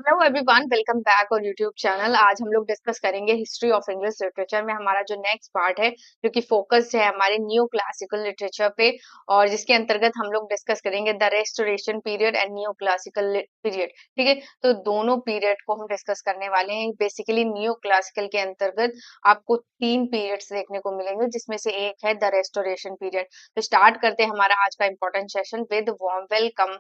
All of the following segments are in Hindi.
हेलो एवरीवन, वेलकम बैक और यूट्यूब चैनल। आज हम लोग डिस्कस करेंगे हिस्ट्री ऑफ इंग्लिश लिटरेचर में हमारा जो नेक्स्ट पार्ट है, जो कि फोकस्ड है हमारे न्यू क्लासिकल लिटरेचर पे, और जिसके अंतर्गत हम लोग डिस्कस करेंगे the restoration period and new classical period. ठीक है, तो दोनों पीरियड को हम डिस्कस करने वाले हैं। बेसिकली न्यू क्लासिकल के अंतर्गत आपको तीन पीरियड्स देखने को मिलेंगे, जिसमें से एक है द रेस्टोरेशन पीरियड। तो स्टार्ट करते हैं हमारा आज का important session with warm welcome.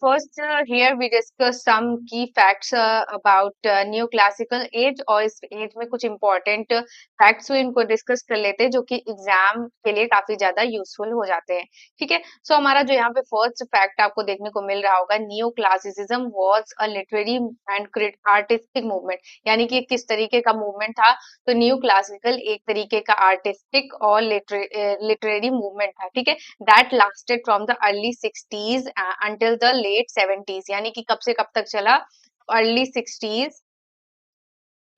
First, here we discuss some key facts about neoclassical age, और इस एज में कुछ important facts हुए, इनको डिस्कस कर लेते हैं जो कि एग्जाम के लिए काफी ज्यादा यूजफुल हो जाते हैं। ठीक है, सो हमारा जो यहाँ पे फर्स्ट फैक्ट आपको देखने को मिल रहा होगा, new classicism was a literary and artistic movement. यानी कि किस तरीके का मूवमेंट था? तो न्यू क्लासिकल एक तरीके का आर्टिस्टिक और लिटरेरी मूवमेंट था। ठीक है, that lasted from the early 60s until the late 70s। यानी कि कब से कब तक चला? अर्ली 60s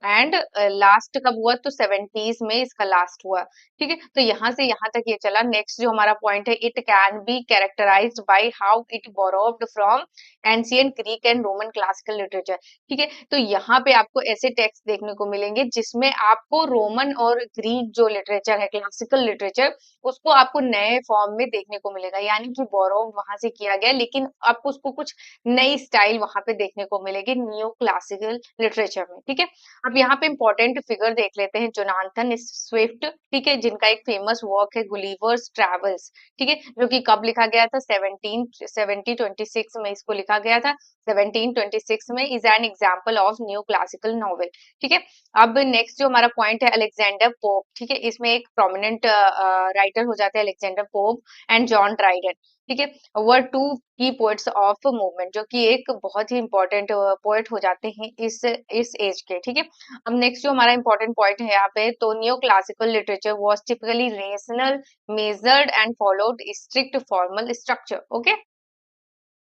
एंड लास्ट कब हुआ? तो 70s में इसका लास्ट हुआ। ठीक है, तो यहाँ से यहाँ तक ये चला। नेक्स्ट जो हमारा पॉइंट है, it can be characterised by how it borrowed from ancient Greek and Roman classical literature. ठीक है, तो यहाँ पे आपको ऐसे टेक्स्ट देखने को मिलेंगे जिसमें आपको रोमन और ग्रीक जो लिटरेचर है, क्लासिकल लिटरेचर, उसको आपको नए फॉर्म में देखने को मिलेगा। यानी कि बोरोव वहां से किया गया, लेकिन आपको उसको कुछ नई स्टाइल वहां पे देखने को मिलेगी न्यू क्लासिकल लिटरेचर में। ठीक है, अब यहाँ पे इंपॉर्टेंट फिगर देख लेते हैं, जोनाथन स्विफ्ट। ठीक है, जिनका एक फेमस वर्क है गुलिवर्स ट्रेवल्स। ठीक है, जो कि कब लिखा गया था? 1726 में इसको लिखा गया था। 1726 में is an example of new classical novel. ठीक है, अब नेक्स्ट जो हमारा पॉइंट है, अलेक्जेंडर पोप। ठीक है, इसमें एक प्रोमिनेंट राइटर हो जाते हैं Alexander pope and John Dryden. ठीक है, वर टू की पोएट्स ऑफ मूवमेंट, जो कि एक बहुत ही इंपॉर्टेंट पोएट हो जाते हैं इस एज के। ठीक है, अब नेक्स्ट जो हमारा इंपॉर्टेंट पॉइंट है यहाँ पे, तो new classical literature was typically rational, measured and followed strict formal structure. Okay,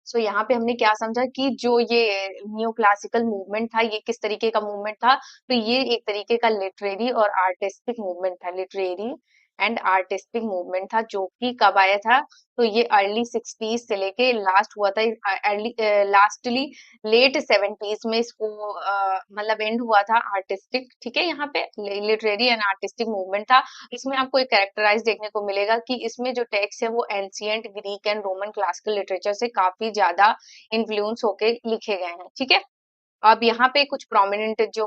so यहाँ पे हमने क्या समझा कि जो ये न्यू क्लासिकल मूवमेंट था, ये किस तरीके का मूवमेंट था? तो ये एक तरीके का लिटरेरी और आर्टिस्टिक मूवमेंट था। लिटरेरी एंड आर्टिस्टिक मूवमेंट था, जो कि कब आया था? तो ये अर्ली 60s से लेके लास्ट हुआ था, अर्ली लास्टली लेट 70s में इसको मतलब एंड हुआ था आर्टिस्टिक। ठीक है, यहाँ पे लिटरेरी एंड आर्टिस्टिक मूवमेंट था। इसमें आपको एक कैरेक्टराइज देखने को मिलेगा कि इसमें जो टेक्स्ट है वो ancient Greek and Roman classical literature से काफी ज्यादा इन्फ्लुएंस होके लिखे गए हैं। ठीक है, अब यहाँ पे कुछ प्रोमिनेंट जो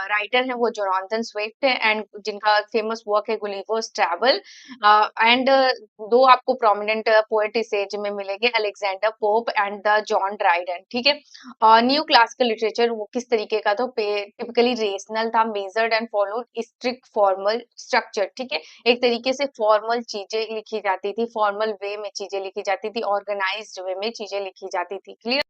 राइटर हैं, वो जोनाथन स्विफ्ट है, एंड जिनका फेमस वर्क है गुलिवर्स ट्रैवल, एंड दो आपको प्रोमिनेंट पोएट इस एज में मिलेंगे, Alexander pope and the John Dryden. ठीक है, न्यू क्लासिकल लिटरेचर वो किस तरीके का था? टिपिकली रेशनल था, measured and followed strict formal structure. ठीक है, एक तरीके से फॉर्मल चीजें लिखी जाती थी, फॉर्मल वे में चीजें लिखी जाती थी, ऑर्गेनाइज्ड वे में चीजें लिखी जाती थी। क्लियर?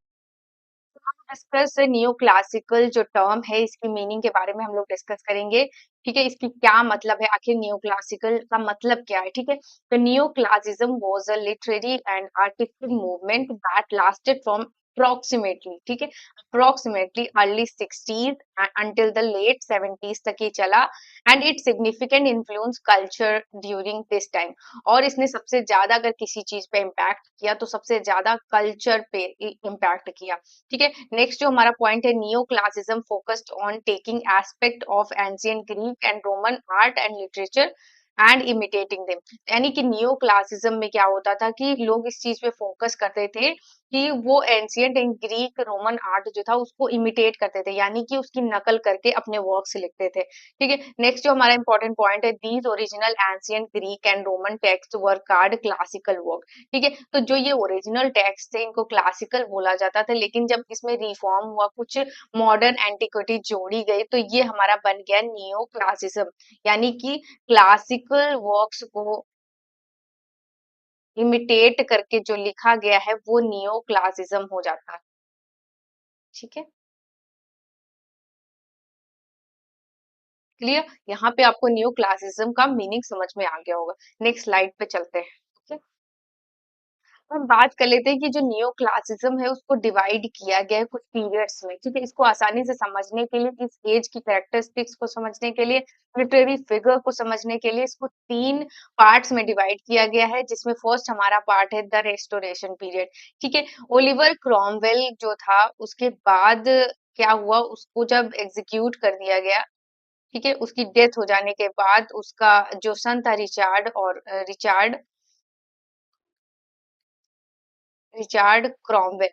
डिस्कस न्यू क्लासिकल जो टर्म है, इसकी मीनिंग के बारे में हम लोग डिस्कस करेंगे। ठीक है, इसकी क्या मतलब है, आखिर न्यू क्लासिकल का मतलब क्या है? ठीक है, तो neoclassicism was a literary and artistic movement that lasted from approximately, ठीक है, approximately early 60s until the late 70s तक ही चला, and it significant influence culture during this time. और इसने सबसे ज्यादा अगर किसी चीज पे इम्पैक्ट किया, तो सबसे ज्यादा कल्चर पे इम्पैक्ट किया। ठीक है, नेक्स्ट जो हमारा पॉइंट है, neo classicism focused on taking aspect of ancient Greek and Roman art and literature and imitating them. यानी कि नियो क्लासिज्म में क्या होता था कि लोग इस चीज पे फोकस करते थे कि वो ancient and Greek Roman art जो था उसको इमिटेट करते थे, यानी कि उसकी नकल करके अपने वर्क्स लिखते थे। ठीक है, नेक्स्ट जो हमारा इंपॉर्टेंट पॉइंट है, these original ancient Greek and Roman text were card classical work. ठीक है, तो जो ये ओरिजिनल टेक्स्ट थे, इनको क्लासिकल बोला जाता था, लेकिन जब इसमें रिफॉर्म हुआ, कुछ मॉडर्न एंटिक्विटी जोड़ी गई, तो ये हमारा बन गया नियो क्लासिज्म। यानी कि क्लासिकल वर्क्स को इमिटेट करके जो लिखा गया है, वो नियो क्लासिज्म हो जाता है। ठीक है, क्लियर? यहाँ पे आपको न्यू क्लासिज्म का मीनिंग समझ में आ गया होगा। नेक्स्ट स्लाइड पे चलते हैं। ठीक है, हम बात कर लेते हैं कि जो नियो क्लासिज्म है उसको डिवाइड किया गया है कुछ पीरियड्स में, ठीक है? इसको आसानी से समझने के लिए, इस एज की कैरेक्टरिस्टिक्स को समझने के लिए, लिटरेरी फिगर को समझने के लिए इसको 3 पार्ट्स में डिवाइड किया गया है, जिसमें फर्स्ट हमारा पार्ट है द रेस्टोरेशन पीरियड, ठीक है? ओलिवर क्रॉमवेल जो था उसके बाद क्या हुआ, उसको जब एग्जीक्यूट कर दिया गया, ठीक है? उसकी डेथ हो जाने के बाद उसका जो सन था रिचार्ड क्रॉमवेल,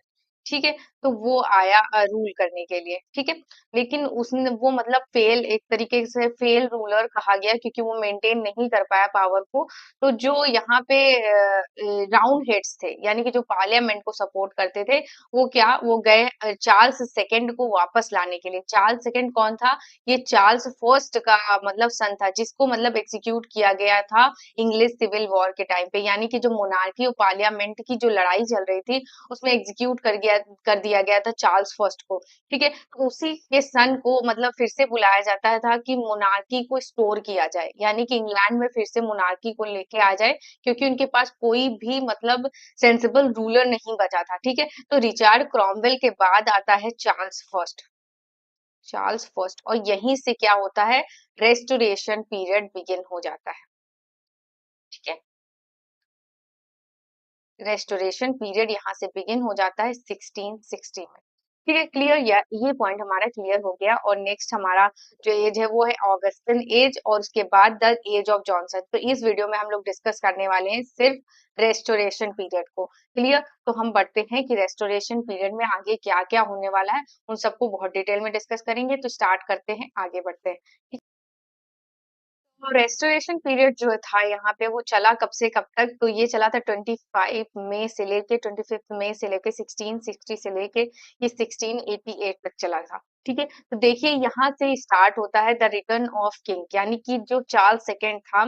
ठीक है? तो वो आया रूल करने के लिए, ठीक है? लेकिन उसने वो मतलब एक तरीके से फेल रूलर कहा गया क्योंकि वो मेंटेन नहीं कर पाया पावर को। तो जो यहाँ पे राउंड हेड्स थे, यानी कि जो पार्लियामेंट को सपोर्ट करते थे, वो गए चार्ल्स सेकंड को वापस लाने के लिए। चार्ल्स सेकंड कौन था? ये चार्ल्स फर्स्ट का मतलब सन था, जिसको मतलब एग्जीक्यूट किया गया था इंग्लिश सिविल वॉर के टाइम पे, यानी कि जो मोनार्की और पार्लियामेंट की जो लड़ाई चल रही थी उसमें एग्जीक्यूट कर दिया गया था चार्ल्स फर्स्ट को, ठीक है? तो उसी के सन को मतलब फिर से बुलाया जाता था कि मोनार्की को स्टोर किया जाए, यानी कि इंग्लैंड में फिर से मोनार्की को लेके आ जाए, क्योंकि उनके पास कोई भी मतलब सेंसिबल रूलर नहीं बचा था, ठीक है? तो रिचार्ड क्रॉमवेल के बाद आता है चार्ल्स फर्स्ट, और यहीं से क्या होता है, रेस्टोरेशन पीरियड बिगिन हो जाता है, ठीक है? रेस्टोरेशन पीरियड यहाँ से बिगिन हो जाता है 1660 में, ठीक है? क्लियर, ये पॉइंट हमारा क्लियर हो गया। और नेक्स्ट हमारा जो एज है वो है ऑगस्टन एज, और उसके बाद द एज ऑफ जॉनसन। तो इस वीडियो में हम लोग डिस्कस करने वाले हैं सिर्फ रेस्टोरेशन पीरियड को, क्लियर? तो हम बढ़ते हैं कि रेस्टोरेशन पीरियड में आगे क्या क्या होने वाला है, उन सबको बहुत डिटेल में डिस्कस करेंगे। तो स्टार्ट करते हैं, आगे बढ़ते हैं। तो रेस्टोरेशन पीरियड जो था यहाँ पे वो चला कब से कब तक, तो ये चला था 25 मई से लेके 1660 से लेके ये 1688 तक चला था, ठीक है? तो देखिए यहाँ से स्टार्ट होता है द रिटर्न ऑफ किंग, यानी कि जो चार्ल्स सेकेंड था,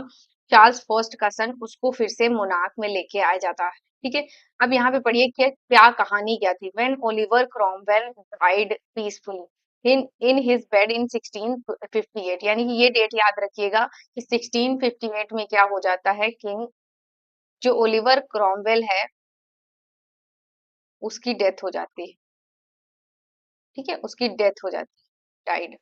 चार्ल्स फर्स्ट का सन, उसको फिर से मोनार्क में लेके आया जाता है, ठीक है? अब यहाँ पे पढ़िए कि क्या कहानी क्या थी। When Oliver Cromwell died peacefully in his bed in 1658, यानी कि ये डेट याद रखिएगा कि 1658 में क्या हो जाता है, किंग जो ओलिवर क्रॉमवेल है उसकी डेथ हो जाती है, ठीक है? उसकी डेथ हो जाती है, डाइड।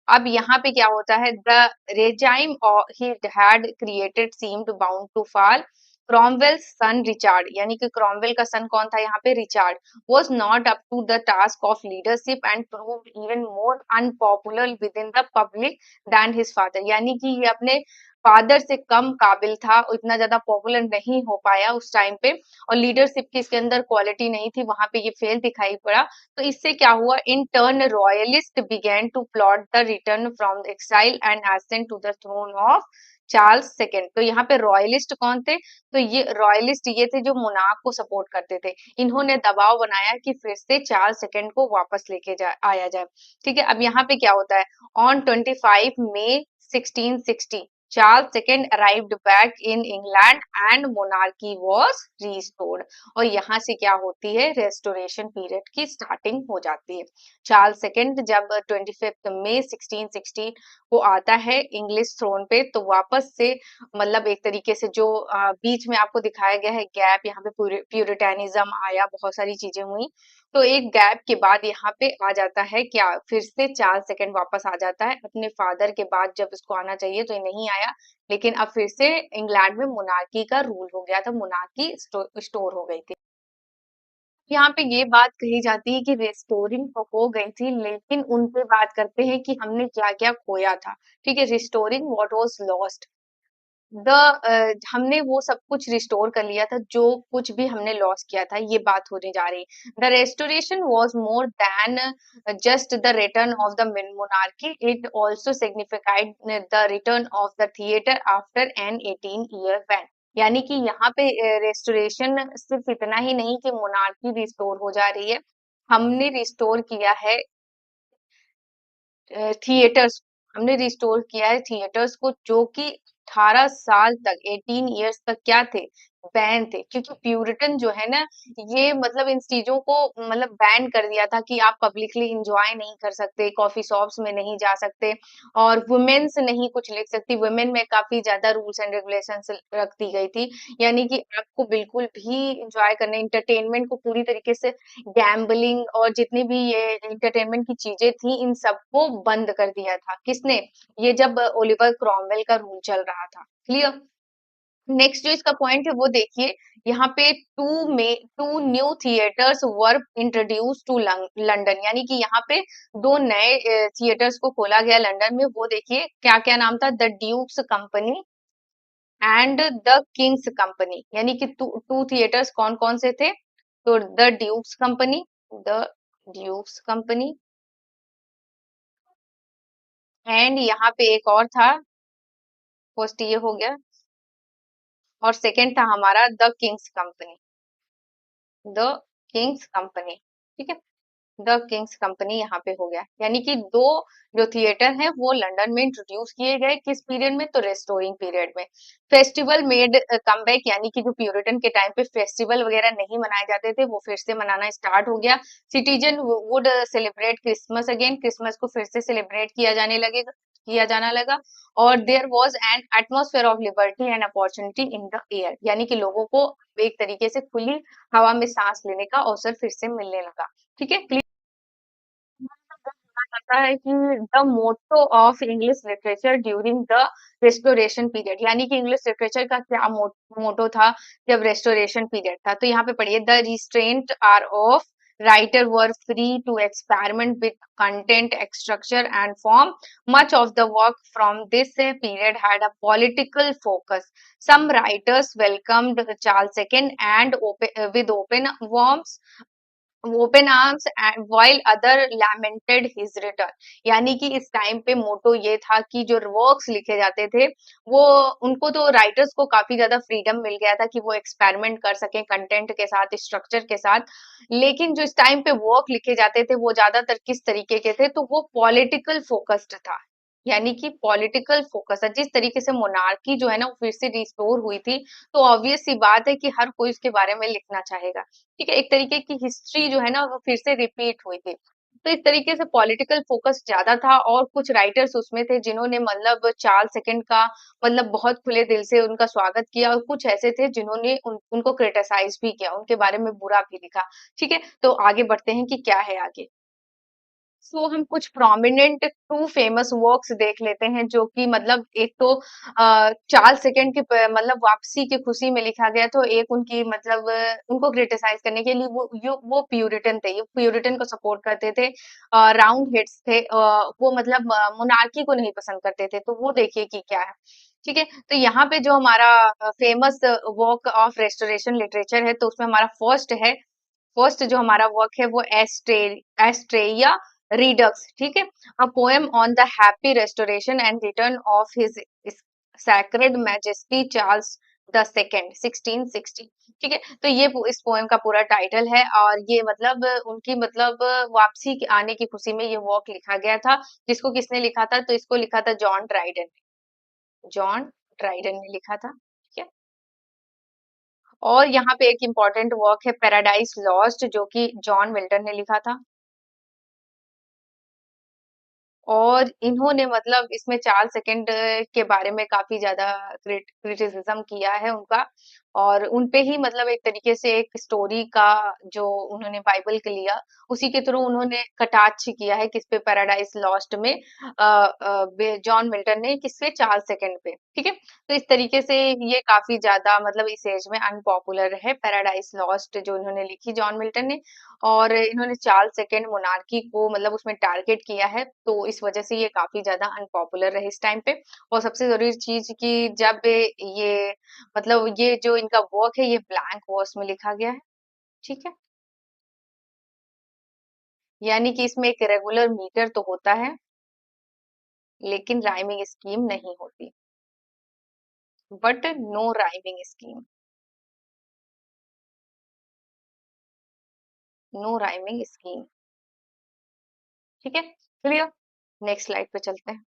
अब यहाँ पे क्या होता है, the regime he had created seemed bound to fall. Cromwell's son Richard, यानी कि क्रॉमवेल का सन कौन था यहाँ पे, Richard, was not up to the task of leadership and proved even more unpopular within the public than his father, यानी कि ये अपने फादर से कम काबिल था, इतना ज्यादा पॉपुलर नहीं हो पाया उस टाइम पे, और लीडरशिप की इसके अंदर क्वालिटी नहीं थी, वहां पे ये फेल दिखाई पड़ा। तो इससे क्या हुआ, in turn royalist begin to plot the return from exile and ascent to the throne of Charles second. तो यहाँ पे रॉयलिस्ट कौन थे, तो ये रॉयलिस्ट ये थे जो मोनार्क को सपोर्ट करते थे। इन्होंने दबाव बनाया कि फिर से चार्ल्स सेकेंड को वापस आया जाए, ठीक है? अब यहाँ पे क्या होता है, on 25 May 1660 Charles II arrived back in England and monarchy was restored। और यहाँ से क्या होती है, रेस्टोरेशन पीरियड की स्टार्टिंग हो जाती है। चार्ल्स सेकंड जब 25 मई 1660 को आता है इंग्लिश थ्रोन पे, तो वापस से मतलब एक तरीके से जो बीच में आपको दिखाया गया है गैप, यहाँ पे प्यूरिटेनिज्म आया, बहुत सारी चीजें हुई, तो एक गैप के बाद यहाँ पे आ जाता है क्या, फिर से चार्ल्स सेकंड वापस आ जाता है अपने फादर के बाद, जब इसको आना चाहिए तो ये नहीं आया, लेकिन अब फिर से इंग्लैंड में मोनार्की का रूल हो गया था, मोनार्की स्टोर हो गई थी। यहाँ पे ये बात कही जाती है कि रिस्टोरिंग तो हो गई थी, लेकिन उन पे बात करते हैं कि हमने क्या क्या खोया था, ठीक है? रिस्टोरिंग व्हाट वाज लॉस्ट, हमने वो सब कुछ रिस्टोर कर लिया था जो कुछ भी हमने लॉस किया था, ये बात होने जा रही है। The restoration was more than just the return of the monarchy, it also signified the return of the theatre after an 18 year ban, यानी कि यहाँ पे रेस्टोरेशन सिर्फ इतना ही नहीं कि मोनार्की रिस्टोर हो जा रही है, हमने रिस्टोर किया है थिएटर्स, हमने रिस्टोर किया है थिएटर्स को, जो कि 18 साल तक 18 इयर्स तक क्या थे, बैन थे, क्योंकि प्यूरिटन जो है ना, ये मतलब इन चीजों को मतलब बैन कर दिया था कि आप पब्लिकली इंजॉय नहीं कर सकते, कॉफी शॉप्स में नहीं जा सकते, और वुमेन्स नहीं कुछ लिख सकती, वुमेन में काफी ज्यादा रूल्स एंड रेगुलेशंस रख दी गई थी। यानी कि आपको बिल्कुल भी इंजॉय करने, इंटरटेनमेंट को पूरी तरीके से, गैम्बलिंग और जितनी भी ये एंटरटेनमेंट की चीजें थी, इन सबको बंद कर दिया था। किसने? ये जब ओलिवर क्रॉमवेल का रूल चल रहा था। क्लियर? नेक्स्ट जो इसका पॉइंट है वो देखिए, यहाँ पे two new theatres were introduce to London, यानी कि यहाँ पे दो नए थिएटर्स को खोला गया लंदन में। वो देखिए क्या क्या नाम था, the duke's company and the king's company. यानी कि टू थिएटर्स कौन कौन से थे? तो द ड्यूक्स कंपनी, एंड यहाँ पे एक और था, फर्स्ट ये हो गया, और सेकंड था हमारा the king's company, the king's company. ठीक है, द किंग्स कंपनी यहाँ पे हो गया। यानी कि दो जो थिएटर हैं वो लंदन में इंट्रोड्यूस किए गए, किस पीरियड में? तो रेस्टोरिंग पीरियड में। फेस्टिवल मेड कमबैक, यानी कि जो प्यूरिटन के टाइम पे फेस्टिवल वगैरह नहीं मनाए जाते थे, वो फिर से मनाना स्टार्ट हो गया। Citizen would celebrate Christmas again, Christmas को फिर से सेलिब्रेट किया जाना लगा। और there was an atmosphere of liberty and opportunity in the air, यानी कि लोगों को एक तरीके से खुली हवा में सांस लेने का अवसर फिर से मिलने लगा। ठीक है, जाता है कि the motto of English literature during the restoration period, यानी कि इंग्लिश लिटरेचर का क्या मोटो था जब रेस्टोरेशन पीरियड था। तो यहाँ पे पढ़िए, the restraint are of writer were free to experiment with content structure and form, much of the work from this period had a political focus. Some writers welcomed Charles II and with open arms, open arms and while other lamented his return. यानी कि इस टाइम पे मोटो ये था कि जो वर्क्स लिखे जाते थे, वो उनको तो राइटर्स को काफी ज्यादा फ्रीडम मिल गया था कि वो एक्सपेरिमेंट कर सकें कंटेंट के साथ, स्ट्रक्चर के साथ। लेकिन जो इस टाइम पे वर्क लिखे जाते थे वो ज्यादातर किस तरीके के थे? तो वो पॉलिटिकल फोकस्ड था। यानी कि पॉलिटिकल फोकस है। जिस तरीके से मोनार्की जो है ना वो फिर से रिस्टोर हुई थी, तो ऑब्वियस सी बात है कि हर कोई उसके बारे में लिखना चाहेगा। ठीक है, एक तरीके की हिस्ट्री जो है ना वो फिर से रिपीट हुई थी। तो इस तरीके से पॉलिटिकल फोकस ज्यादा था, और कुछ राइटर्स उसमें थे जिन्होंने मतलब चार्ल्स सेकंड का मतलब बहुत खुले दिल से उनका स्वागत किया, और कुछ ऐसे थे जिन्होंने उनको क्रिटिसाइज भी किया, उनके बारे में बुरा भी लिखा। ठीक है, तो आगे बढ़ते हैं कि क्या है आगे। सो हम कुछ प्रोमिनेंट टू फेमस वर्क्स देख लेते हैं, जो कि मतलब एक तो चार्ल्स सेकंड की मतलब वापसी की खुशी में लिखा गया, तो एक उनकी मतलब उनको क्रिटिसाइज करने के लिए वो प्यूरिटन थे, ये प्यूरिटन को सपोर्ट करते थे, राउंड हेड्स थे, वो मतलब मोनार्की को नहीं पसंद करते थे। तो वो देखिए कि क्या है। ठीक है, तो यहाँ पे जो हमारा famous work of restoration literature है, तो उसमें हमारा फर्स्ट जो हमारा वर्क है वो एस्ट्रेया रिडक्स। ठीक है, a poem on the happy restoration and return of his sacred majesty Charles the second 1660। ठीक है, तो ये इस पोएम का पूरा टाइटल है, और ये मतलब उनकी मतलब वापसी आने की खुशी में ये वर्क लिखा गया था। जिसको किसने लिखा था? तो इसको लिखा था जॉन ड्राइडन ने, जॉन ड्राइडन ने लिखा था। ठीक है, और यहाँ पे एक इम्पोर्टेंट वर्क है पैराडाइज लॉस्ट, जो कि जॉन मिल्टन ने लिखा था। और इन्होंने मतलब इसमें चार्ल्स सेकंड के बारे में काफी ज्यादा क्रिटिसिज्म किया है उनका, और उनपे ही मतलब एक तरीके से एक स्टोरी का जो उन्होंने बाइबल के लिया, उसी के थ्रू उन्होंने कटाक्ष किया है किस पे? पैराडाइज लॉस्ट में जॉन मिल्टन ने, किस पे? चार्ल्स सेकंड पे। ठीक है, तो इस तरीके से ये काफी ज्यादा मतलब इस एज में अनपॉपुलर है पैराडाइज लॉस्ट जो इन्होंने लिखी जॉन मिल्टन ने। और इन्होंने चार्ल्स सेकंड मोनार्की को मतलब उसमें टारगेट किया है, तो इस वजह से ये काफी ज्यादा अनपॉपुलर रहे इस टाइम पे। और सबसे जरूरी चीज कि जब ये मतलब ये जो इनका वर्क है ये ब्लैंक वर्स में लिखा गया है। ठीक है, यानी कि इसमें एक रेगुलर मीटर तो होता है, लेकिन राइमिंग स्कीम नहीं होती, but no rhyming scheme, no rhyming scheme. ठीक है, क्लियर? नेक्स्ट स्लाइड पे चलते हैं।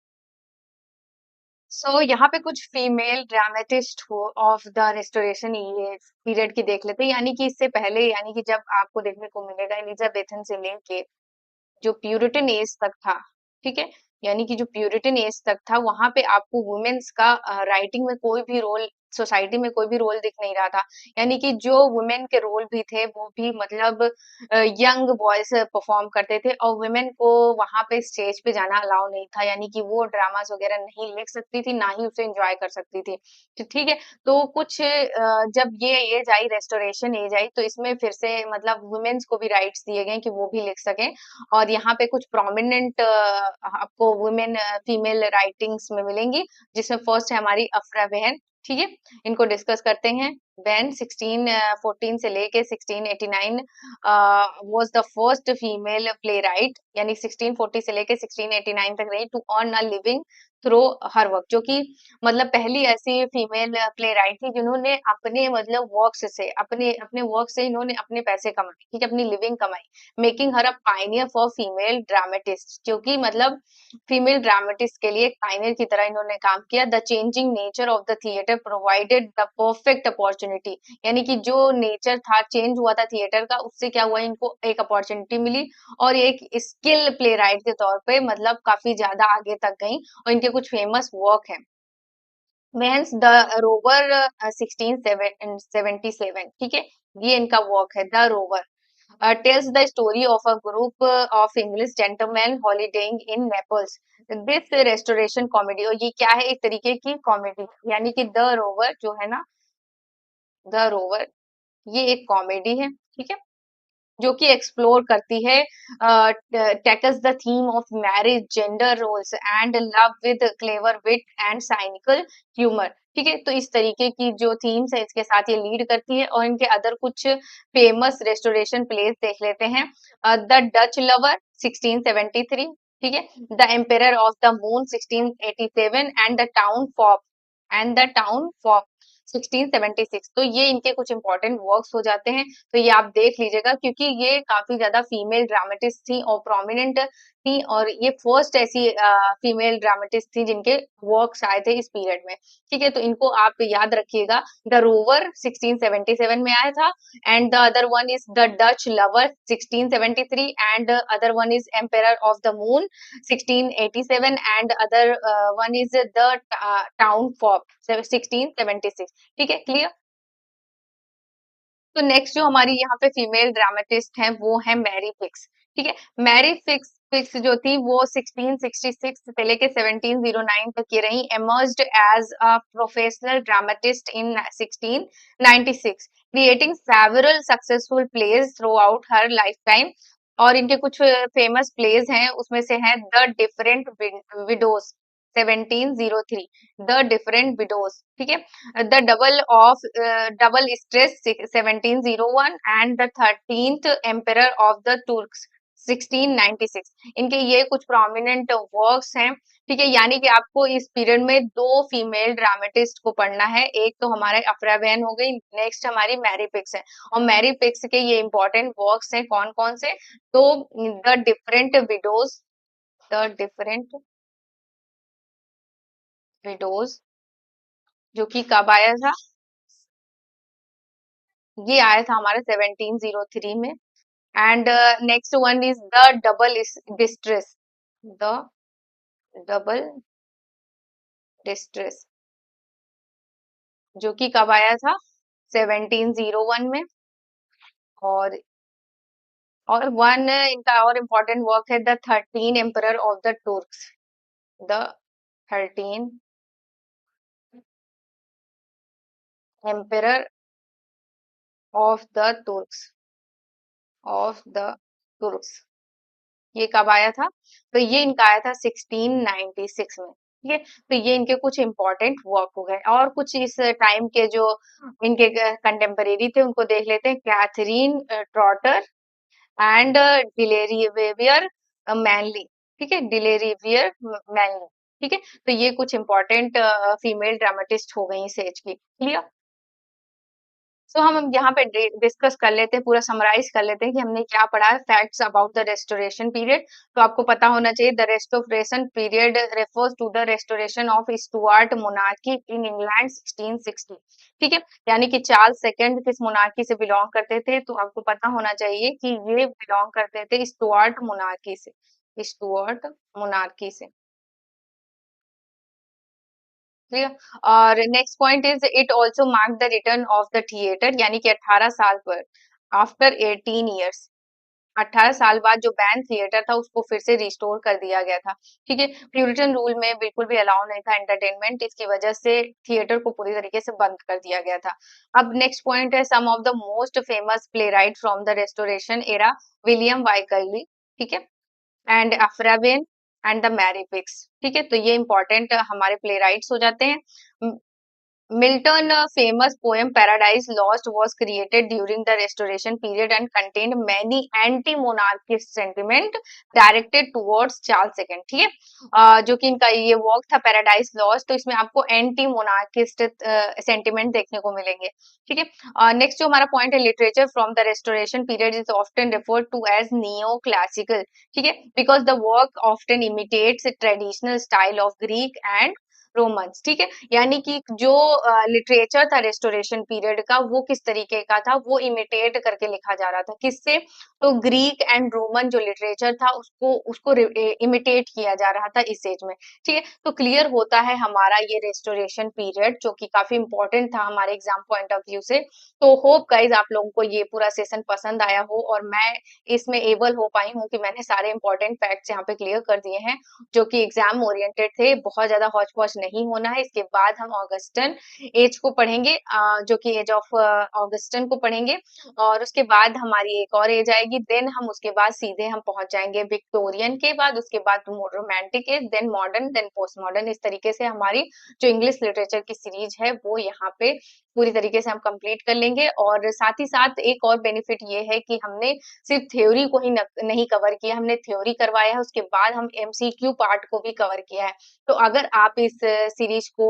सो यहाँ पे कुछ फीमेल ड्रामेटिस्ट हो ऑफ द रेस्टोरेशन ये पीरियड की देख लेते हैं, यानी कि इससे पहले, यानी कि जब आपको देखने को मिलेगा एलिजाबेथन से लेके जो प्यूरिटन एज तक था, ठीक है? यानी कि जो प्यूरिटन एज तक था, वहाँ पे आपको वुमेन्स का राइटिंग में कोई भी रोल, सोसाइटी में कोई भी रोल दिख नहीं रहा था। यानी कि जो वुमेन के रोल भी थे, वो भी मतलब यंग बॉयज परफॉर्म करते थे, और वुमेन को वहाँ पे स्टेज पे जाना अलाउ नहीं था, यानी कि वो ड्रामास वगैरह नहीं लिख सकती थी, ना ही उसे एंजॉय कर सकती थी। तो ठीक है, तो कुछ जब ये एज आई, रेस्टोरेशन एज आई, तो इसमें फिर से मतलब वुमेन्स को भी राइट्स दिए गए कि वो भी लिख सकें। और यहाँ पे कुछ प्रोमिनेंट आपको वुमेन फीमेल राइटिंग्स में मिलेंगी, जिसमें फर्स्ट है हमारी अफरा बहन, ठीक है? इनको डिस्कस करते हैं। बहन 1614 से लेके 1689 was the first female playwright, यानी 1640 से लेके 1689 तक रही to earn a living through her work, जो कि मतलब पहली ऐसी फीमेल प्ले राइट थी जिन्होंने अपने मतलब वर्क्स से, अपने अपने वर्क से इन्होंने अपने पैसे कमाए, ठीक है, अपनी लिविंग कमाई, making her a Pioneer for female dramatist, क्योंकि मतलब फीमेल ड्रामेटिस्ट के लिए एक पायनियर की तरह इन्होंने काम किया। The changing nature of the theatre provided the perfect opportunity, यानी कि जो नेचर था, चेंज हुआ था थिएटर का, उससे क्या हुआ, इनको एक अपॉर्चुनिटी मिली, और एक स्किल प्ले राइट के तौर पे मतलब काफी ज्यादा आगे तक गई, और इनके कुछ फेमस वर्क हैं। मीन्स द रोवर 1677, ठीक है, ये इनका वर्क है, the rover tells the story of a group of English gentlemen holidaying in Naples. This restoration comedy, और ये क्या है, एक तरीके की कॉमेडी, यानी कि द रोवर जो है ना, द रोवर ये एक कॉमेडी है, ठीक है, जो कि एक्सप्लोर करती है, tackles the theme of marriage, gender roles and love with clever wit and cynical humour, ठीक है। तो इस तरीके की जो थीम्स है इसके साथ ये लीड करती है, और इनके अदर कुछ फेमस रेस्टोरेशन प्लेस देख लेते हैं। द डच लवर 1673, ठीक है, the Emperor of the Moon 1687 and the Town Fop, 1676, तो ये इनके कुछ इंपॉर्टेंट वर्क्स हो जाते हैं। तो ये आप देख लीजिएगा, क्योंकि ये काफी ज्यादा फीमेल ड्रामेटिस्ट थी और प्रोमिनेंट थी, और ये फर्स्ट ऐसी फीमेल ड्रामेटिस्ट थी जिनके वर्क्स आए थे इस पीरियड में, ठीक है। तो इनको आप याद रखिएगा। द रोवर 1677 में आया था, and the other one is the Dutch Lover 1673, and other one is Emperor of the Moon 1687, and other one is the Town Fop 1676, ठीक है, क्लियर। तो नेक्स्ट जो हमारी यहाँ पे फीमेल ड्रामेटिस्ट हैं वो है मैरी फिक्स, ठीक है। मैरी फिक्स फिक्स जो थी वो 1666 से लेके 1709 तक की रही, emerged as a professional dramatist in 1696, creating several successful plays throughout her lifetime। और इनके कुछ फेमस प्लेस हैं, उसमें से है the different widows 1703, the different widows, ठीक है, the double stress 1701, and the 13th ampere of the Turks 1696। इनके ये कुछ प्रोमिनेंट वर्क्स हैं, ठीक है। यानी कि आपको इस पीरियड में दो फीमेल ड्रामेटिस्ट को पढ़ना है, एक तो हमारे अफरा बहन हो गई, नेक्स्ट हमारी मैरी पिक्स है, और मैरी पिक्स के ये इंपॉर्टेंट वर्क्स हैं कौन कौन से, तो the different widows, the different widows, जो कि कब आया था, ये आया था हमारे 1703 में। And next one is the double distress, the double distress, जो कि कब आया था 1701 में। और वन इनका और इम्पोर्टेंट वर्क है the 13 emperor of the Turks, the 13 emperor of the Turks, of the Turks, ये कब आया था, तो ये इनका आया था 1696 में, ठीक है। तो ये इनके कुछ इंपॉर्टेंट वर्क हो गए, और कुछ इस टाइम के जो इनके कंटेम्परेरी थे उनको देख लेते हैं। कैथरीन ट्रॉटर एंड डिलेरिवियर मैनली, ठीक है, डिलेरिवियर मैनली, ठीक है। तो ये कुछ इंपॉर्टेंट फीमेल ड्रामेटिस्ट हो गई इस एज की, क्लियर। तो हम यहाँ पे डिस्कस कर लेते हैं, पूरा समराइज कर लेते हैं कि हमने क्या पढ़ा है facts about the restoration period. तो आपको पता होना चाहिए the restoration period refers to the restoration of Stuart monarchy in England 1660। ठीक है, यानी कि चार्ल्स सेकंड किस मोनार्की से बिलोंग करते थे, तो आपको पता होना चाहिए कि ये बिलोंग करते थे स्टुअर्ट मोनार्की से, स्टुअर्ट मोनार्की से। क्लियर। और next point is it also mark the return of the theatre, यानी कि 18 साल पर आफ्टर 18 इयर्स, 18 साल बाद जो बैन थिएटर था उसको फिर से रिस्टोर कर दिया गया था। ठीक है, प्यूरिटन रूल में बिल्कुल भी अलाउ नहीं था एंटरटेनमेंट, इसकी वजह से थिएटर को पूरी तरीके से बंद कर दिया गया था। अब नेक्स्ट पॉइंट है some of the most famous playwright from the Restoration era, William Wycherley, ठीक है, and Aphra Behn and the merry pigs. ठीक है, तो ये इंपॉर्टेंट हमारे प्ले राइट्स हो जाते हैं। Milton famous poem Paradise Lost was created during the Restoration period and contained many anti-monarchist sentiment directed towards Charles II। ठीक है, जो कि इनका ये वर्क था पैराडाइज लॉस्ट, तो इसमें आपको एंटी मोनार्किस्ट सेंटिमेंट देखने को मिलेंगे। ठीक है, नेक्स्ट जो हमारा पॉइंट है literature from the restoration period is often referred to as neoclassical. ठीक है, because the work often imitates traditional style of Greek and Romans. ठीक है, यानी कि जो लिटरेचर था रेस्टोरेशन पीरियड का वो किस तरीके का था, वो इमिटेट करके लिखा जा रहा था किससे, तो ग्रीक एंड रोमन जो लिटरेचर था उसको उसको इमिटेट किया जा रहा था इस एज में। ठीक है, तो क्लियर होता है हमारा ये रेस्टोरेशन पीरियड जो कि काफी इंपॉर्टेंट था हमारे एग्जाम पॉइंट ऑफ व्यू से। तो होप गाइज आप लोगों को ये पूरा सेशन पसंद आया हो और मैं इसमें एबल हो पाई हूँ कि मैंने सारे इंपॉर्टेंट फैक्ट्स यहाँ पे क्लियर कर दिए हैं जो कि एग्जाम ओरिएंटेड थे, बहुत ज्यादा हौच पौच नहीं होना है। इसके बाद हम ऑगस्टन एज को पढ़ेंगे, जो कि एज ऑफ ऑगस्टन को पढ़ेंगे, और उसके बाद हमारी एक और एज आएगी, देन हम उसके बाद सीधे हम पहुंच जाएंगे विक्टोरियन के बाद, उसके बाद romantic age, then modern, then postmodern. इस तरीके से हमारी जो इंग्लिश लिटरेचर की सीरीज है वो यहाँ पे पूरी तरीके से हम कंप्लीट कर लेंगे। और साथ ही साथ एक और बेनिफिट ये है कि हमने सिर्फ थ्योरी को ही नहीं कवर किया, हमने थ्योरी करवाया है, उसके बाद हम एमसीक्यू पार्ट को भी कवर किया है। तो अगर आप इस सीरीज को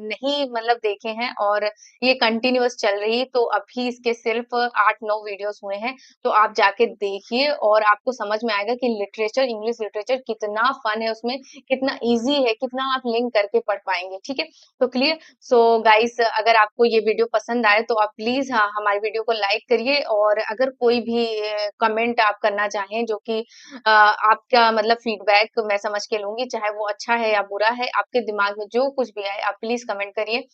नहीं मतलब देखे हैं और ये कंटिन्यूअस चल रही, तो अभी इसके सिर्फ 8-9 वीडियोस हुए हैं, तो आप जाके देखिए और आपको समझ में आएगा कि लिटरेचर, इंग्लिश लिटरेचर कितना फन है उसमें, कितना इजी है, कितना आप लिंक करके पढ़ पाएंगे। ठीक है, तो क्लियर। सो गाइस, अगर आपको ये वीडियो पसंद आए तो आप प्लीज हाँ हमारी वीडियो को लाइक करिए, और अगर कोई भी कमेंट आप करना चाहें जो कि आपका मतलब फीडबैक मैं समझ के लूंगी, चाहे वो अच्छा है या बुरा है, आपके दिमाग में जो कुछ भी आए आप प्लीज कमेंट करिए।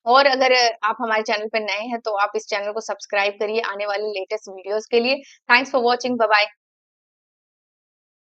और अगर आप हमारे चैनल पर नए हैं तो आप इस चैनल को सब्सक्राइब करिए आने वाले लेटेस्ट वीडियोस के लिए। Thanks for watching, bye bye.